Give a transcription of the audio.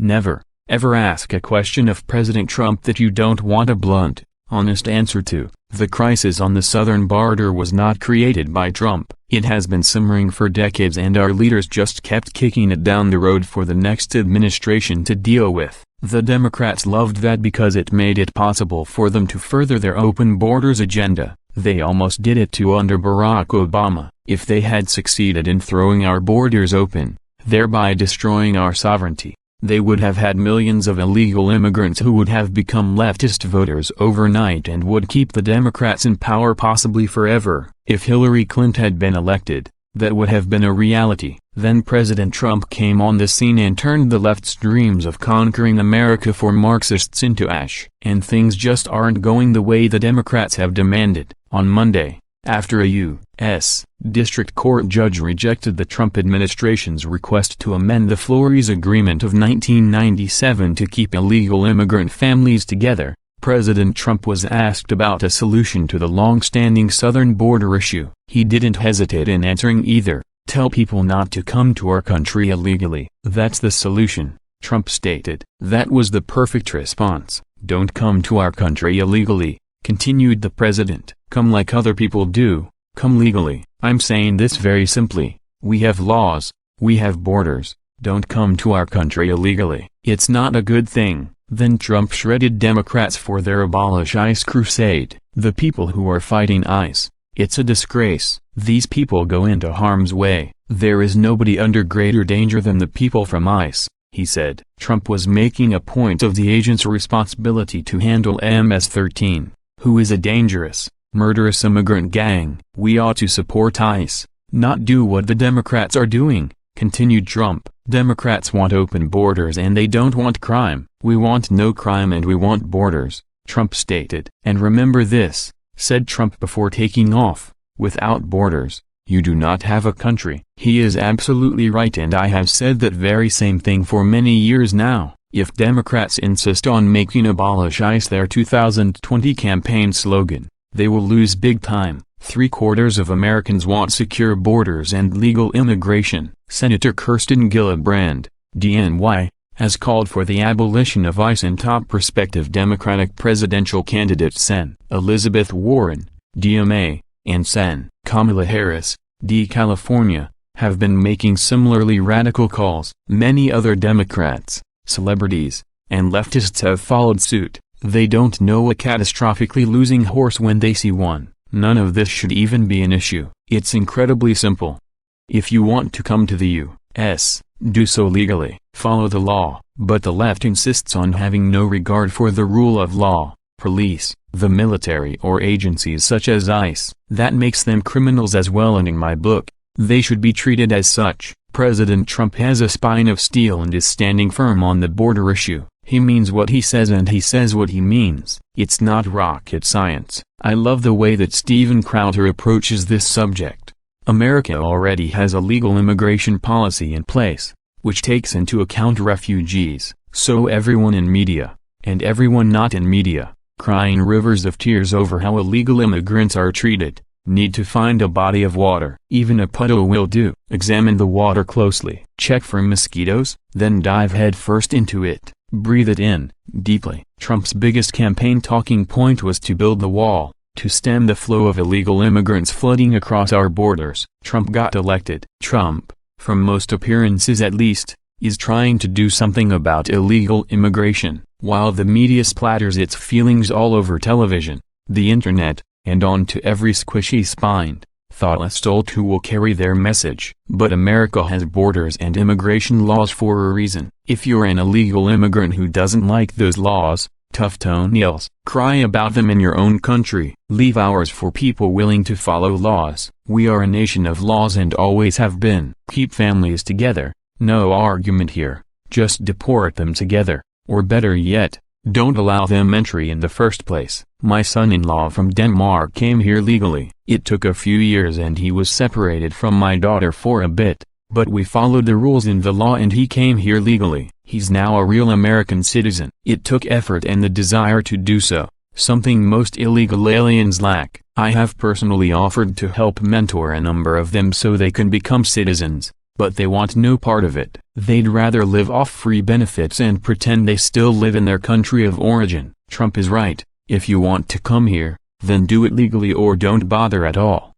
Never, ever ask a question of President Trump that you don't want a blunt, honest answer to. The crisis on the southern border was not created by Trump. It has been simmering for decades and our leaders just kept kicking it down the road for the next administration to deal with. The Democrats loved that because it made it possible for them to further their open borders agenda. They almost did it too under Barack Obama. If they had succeeded in throwing our borders open, thereby destroying our sovereignty, they would have had millions of illegal immigrants who would have become leftist voters overnight and would keep the Democrats in power possibly forever. If Hillary Clint had been elected, that would have been a reality. Then President Trump came on the scene and turned the left's dreams of conquering America for Marxists into ash. And things just aren't going the way the Democrats have demanded. On Monday, after a U.S. District Court judge rejected the Trump administration's request to amend the Flores Agreement of 1997 to keep illegal immigrant families together, President Trump was asked about a solution to the long-standing southern border issue. He didn't hesitate in answering either. Tell people not to come to our country illegally. That's the solution, Trump stated. That was the perfect response. Don't come to our country illegally, continued the president. Come like other people do, come legally. I'm saying this very simply. We have laws, we have borders. Don't come to our country illegally. It's not a good thing. Then Trump shredded Democrats for their Abolish ICE crusade. The people who are fighting ICE, it's a disgrace. These people go into harm's way. There is nobody under greater danger than the people from ICE, he said. Trump was making a point of the agent's responsibility to handle MS-13, who is a dangerous, murderous immigrant gang. We ought to support ICE, not do what the Democrats are doing, continued Trump. Democrats want open borders and they don't want crime. We want no crime and we want borders, Trump stated. And remember this, said Trump before taking off, without borders, you do not have a country. He is absolutely right and I have said that very same thing for many years now. If Democrats insist on making Abolish ICE their 2020 campaign slogan, they will lose big time. 3/4 of Americans want secure borders and legal immigration. Senator Kirsten Gillibrand, DNY, has called for the abolition of ICE and top prospective Democratic presidential candidates Sen. Elizabeth Warren, DMA, and Sen. Kamala Harris, D. California, have been making similarly radical calls. Many other Democrats, celebrities, and leftists have followed suit. They don't know a catastrophically losing horse when they see one. None of this should even be an issue. It's incredibly simple. If you want to come to the U.S., do so legally. Follow the law. But the left insists on having no regard for the rule of law, police, the military or agencies such as ICE. That makes them criminals as well, and in my book, they should be treated as such. President Trump has a spine of steel and is standing firm on the border issue. He means what he says and he says what he means. It's not rocket science. I love the way that Steven Crowder approaches this subject. America already has a legal immigration policy in place, which takes into account refugees. So everyone in media, and everyone not in media, crying rivers of tears over how illegal immigrants are treated, need to find a body of water. Even a puddle will do. Examine the water closely. Check for mosquitoes, then dive head first into it. Breathe it in, deeply. Trump's biggest campaign talking point was to build the wall, to stem the flow of illegal immigrants flooding across our borders. Trump got elected. Trump, from most appearances at least, is trying to do something about illegal immigration, while the media splatters its feelings all over television, the internet, and onto every squishy-spined, thoughtless dolt who will carry their message. But America has borders and immigration laws for a reason. If you're an illegal immigrant who doesn't like those laws, tough toenails. Cry about them in your own country. Leave ours for people willing to follow laws. We are a nation of laws and always have been. Keep families together. No argument here. Just deport them together. Or better yet, don't allow them entry in the first place. My son-in-law from Denmark came here legally. It took a few years and he was separated from my daughter for a bit, but we followed the rules in the law and he came here legally. He's now a real American citizen. It took effort and the desire to do so, something most illegal aliens lack. I have personally offered to help mentor a number of them so they can become citizens. but they want no part of it. They'd rather live off free benefits and pretend they still live in their country of origin. Trump is right. If you want to come here, then do it legally or don't bother at all.